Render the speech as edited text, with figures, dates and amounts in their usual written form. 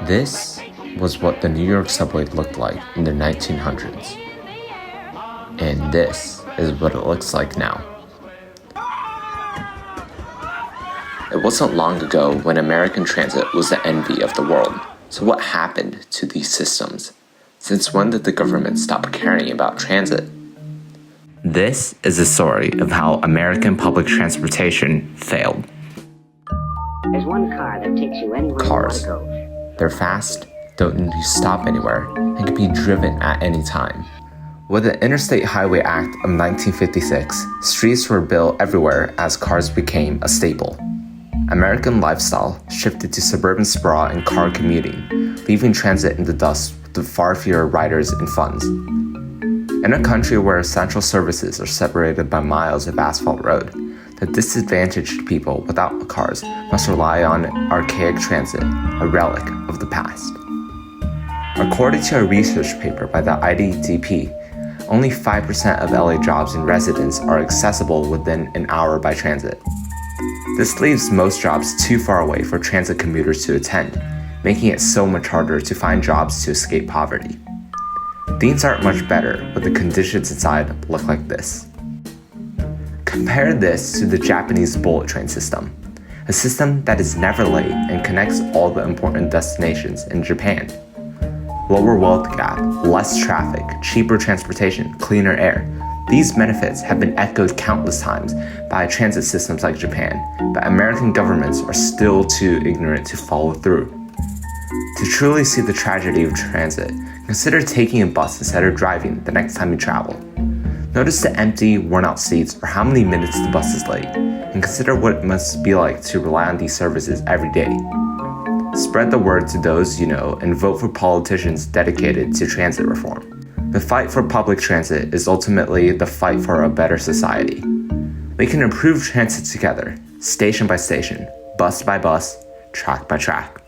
This was what the New York subway looked like in the 1900s. And this is what it looks like now. It wasn't long ago when American transit was the envy of the world. So what happened to these systems? Since when did the government stop caring about transit? This is a story of how American public transportation failed. There's one car that takes you anywhere Cars. you want to go. They're fast, don't need to stop anywhere, and can be driven at any time. With the Interstate Highway Act of 1956, streets were built everywhere as cars became a staple. American lifestyle shifted to suburban sprawl and car commuting, leaving transit in the dust with far fewer riders and funds. In a country where essential services are separated by miles of asphalt road, the disadvantaged people without cars must rely on archaic transit, a relic of the past. According to a research paper by the IDDP, only 5% of LA jobs and residents are accessible within an hour by transit. This leaves most jobs too far away for transit commuters to attend, making it so much harder to find jobs to escape poverty. Things aren't much better, but the conditions inside look like this. Compare this to the Japanese bullet train system, a system that is never late and connects all the important destinations in Japan. Lower wealth gap, less traffic, cheaper transportation, cleaner air. These benefits have been echoed countless times by transit systems like Japan, but American governments are still too ignorant to follow through. To truly see the tragedy of transit, consider taking a bus instead of driving the next time you travel. Notice the empty, worn-out seats or how many minutes the bus is late, and consider what it must be like to rely on these services every day. Spread the word to those you know and vote for politicians dedicated to transit reform. The fight for public transit is ultimately the fight for a better society. We can improve transit together, station by station, bus by bus, track by track.